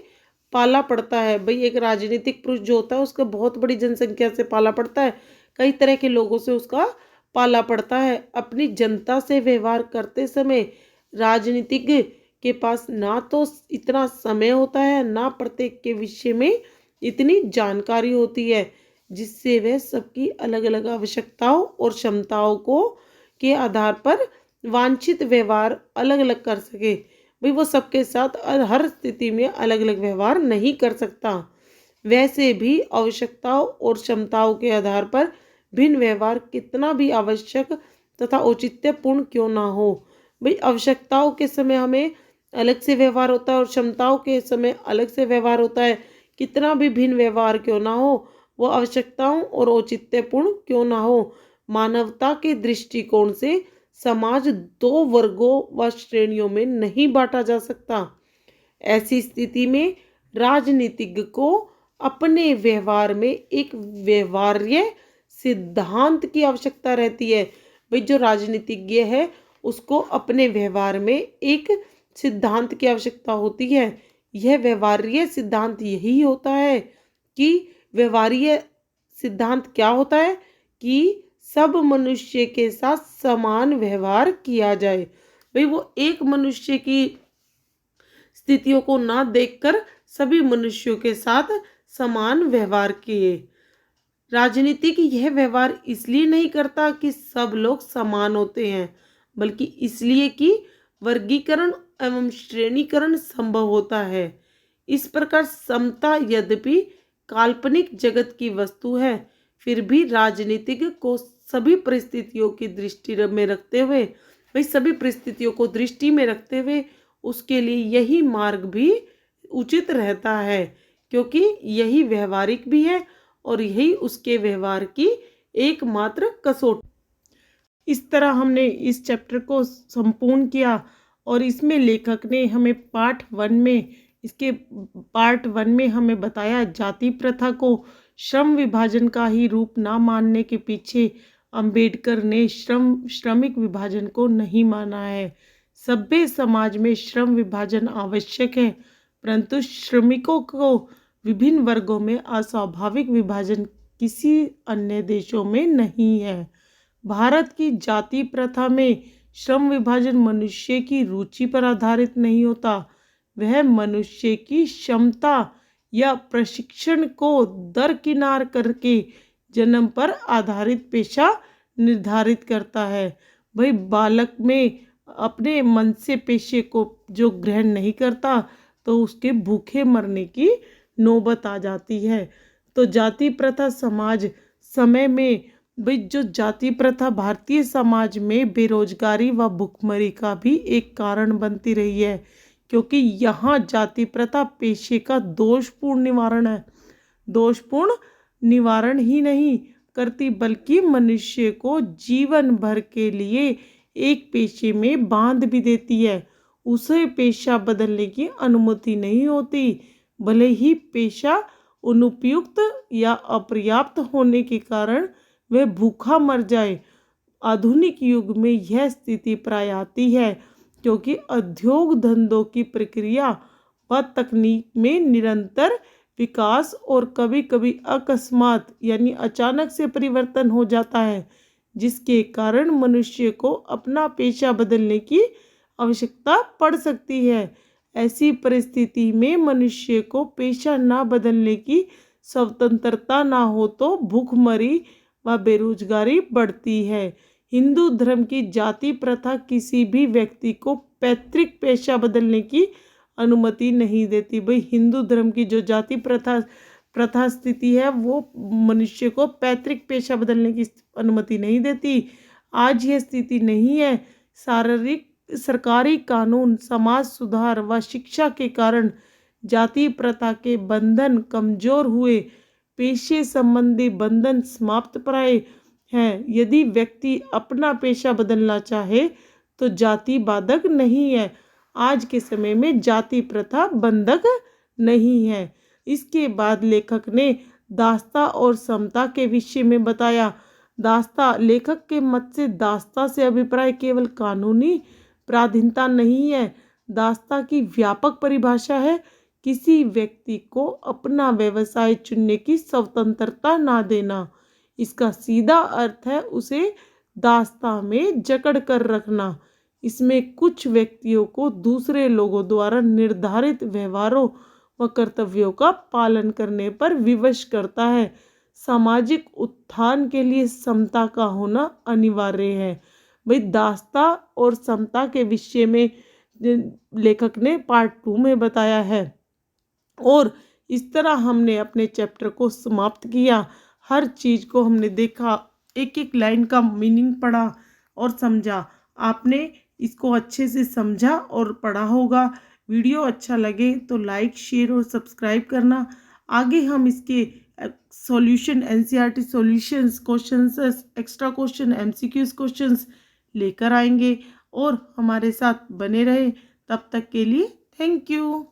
पाला पड़ता है। भाई, एक राजनीतिक पुरुष जो होता है उसका बहुत बड़ी जनसंख्या से पाला पड़ता है, कई तरह के लोगों से उसका पाला पड़ता है। अपनी जनता से व्यवहार करते समय राजनीतिज्ञ के पास ना तो इतना समय होता है, ना प्रत्येक के विषय में इतनी जानकारी होती है, जिससे वह सबकी अलग अलग आवश्यकताओं और क्षमताओं को के आधार पर वांछित व्यवहार अलग अलग कर सके। भाई, वो सबके साथ हर स्थिति में अलग अलग व्यवहार नहीं कर सकता। वैसे भी आवश्यकताओं और क्षमताओं के आधार पर भिन्न व्यवहार कितना भी आवश्यक तथा औचित्यपूर्ण क्यों ना हो। भाई, आवश्यकताओं के समय हमें अलग से व्यवहार होता है और क्षमताओं के समय अलग से व्यवहार होता है। कितना भी भिन्न व्यवहार क्यों ना हो, वो आवश्यकताओं और औचित्यपूर्ण क्यों ना हो, मानवता के दृष्टिकोण से समाज दो वर्गों व श्रेणियों में नहीं बांटा जा सकता। ऐसी स्थिति में राजनीतिज्ञ को अपने व्यवहार में एक व्यवहार्य सिद्धांत की आवश्यकता रहती है। भाई, जो राजनीतिज्ञ है उसको अपने व्यवहार में एक सिद्धांत की आवश्यकता होती है। यह व्यवहार्य सिद्धांत यही होता है कि व्यवहार्य सिद्धांत क्या होता है कि सब मनुष्य के साथ समान व्यवहार किया जाए। भाई, वो एक मनुष्य की स्थितियों को ना देखकर सभी मनुष्यों के साथ समान व्यवहार किए। राजनीतिक यह व्यवहार इसलिए नहीं करता कि सब लोग समान होते हैं, बल्कि इसलिए कि वर्गीकरण एवं श्रेणीकरण संभव होता है। इस प्रकार समता यद्यपि काल्पनिक जगत की वस्तु है, फिर भी राजनीतिज्ञ को सभी परिस्थितियों की दृष्टि में रखते हुए, भाई सभी परिस्थितियों को दृष्टि में रखते हुए उसके लिए यही मार्ग भी उचित रहता है, क्योंकि यही व्यवहारिक भी है और यही उसके व्यवहार की एकमात्र कसौटी। इस तरह हमने इस चैप्टर को संपूर्ण किया और इसमें लेखक ने हमें पार्ट वन में हमें बताया जाति प्रथा को श्रम विभाजन का ही रूप ना मानने के पीछे अंबेडकर ने श्रमिक विभाजन को नहीं माना है। सभ्य समाज में श्रम विभाजन आवश्यक है, परंतु श्रमिकों को विभिन्न वर्गों में अस्वाभाविक विभाजन किसी अन्य देशों में नहीं है। भारत की जाति प्रथा में श्रम विभाजन मनुष्य की रुचि पर आधारित नहीं होता, वह मनुष्य की क्षमता या प्रशिक्षण को दरकिनार करके जन्म पर आधारित पेशा निर्धारित करता है। भाई, बालक में अपने मन से पेशे को जो ग्रहण नहीं करता तो उसके भूखे मरने की नौबत आ जाती है। तो जाति प्रथा समाज समय में, भाई जो जाति प्रथा भारतीय समाज में बेरोजगारी व भुखमरी का भी एक कारण बनती रही है, क्योंकि यहाँ जाति प्रथा पेशे का दोषपूर्ण निवारण है। दोषपूर्ण निवारण ही नहीं करती, बल्कि मनुष्य को जीवन भर के लिए एक पेशे में बांध भी देती है। उसे पेशा बदलने की अनुमति नहीं होती, भले ही पेशा अनुपयुक्त या अपर्याप्त होने के कारण वह भूखा मर जाए। आधुनिक युग में यह स्थिति प्राय आती है, क्योंकि उद्योग धंधों की प्रक्रिया व तकनीक में निरंतर विकास और कभी कभी अकस्मात यानी अचानक से परिवर्तन हो जाता है, जिसके कारण मनुष्य को अपना पेशा बदलने की आवश्यकता पड़ सकती है। ऐसी परिस्थिति में मनुष्य को पेशा ना बदलने की स्वतंत्रता ना हो तो भूखमरी व बेरोजगारी बढ़ती है। हिंदू धर्म की जाति प्रथा किसी भी व्यक्ति को पैतृक पेशा बदलने की अनुमति नहीं देती। भाई, हिंदू धर्म की जो जाति प्रथा स्थिति है वो मनुष्य को पैतृक पेशा बदलने की अनुमति नहीं देती। आज यह स्थिति नहीं है। शारीरिक सरकारी कानून, समाज सुधार व शिक्षा के कारण जाति प्रथा के बंधन कमजोर हुए, पेशे संबंधी बंधन समाप्त प्राय हैं। यदि व्यक्ति अपना पेशा बदलना चाहे तो जाति बाधक नहीं है। आज के समय में जाति प्रथा बंधक नहीं है। इसके बाद लेखक ने दास्ता और समता के विषय में बताया। दास्ता, लेखक के मत से दास्ता से अभिप्राय केवल कानूनी प्राधीनता नहीं है। दास्ता की व्यापक परिभाषा है किसी व्यक्ति को अपना व्यवसाय चुनने की स्वतंत्रता ना देना। इसका सीधा अर्थ है उसे दास्ता में जकड़ कर रखना। इसमें कुछ व्यक्तियों को दूसरे लोगों द्वारा निर्धारित व्यवहारों व कर्तव्यों का पालन करने पर विवश करता है। सामाजिक उत्थान के लिए समता का होना अनिवार्य है। भाई, दास्ता और समता के विषय में लेखक ने पार्ट 2 में बताया है। और इस तरह हमने अपने चैप्टर को समाप्त किया। हर चीज़ को हमने देखा, एक एक लाइन का मीनिंग पढ़ा और समझा। आपने इसको अच्छे से समझा और पढ़ा होगा। वीडियो अच्छा लगे तो लाइक, शेयर और सब्सक्राइब करना। आगे हम इसके solution, NCERT solutions, questions, extra question, MCQs questions लेकर आएंगे और हमारे साथ बने रहे। तब तक के लिए थैंक यू।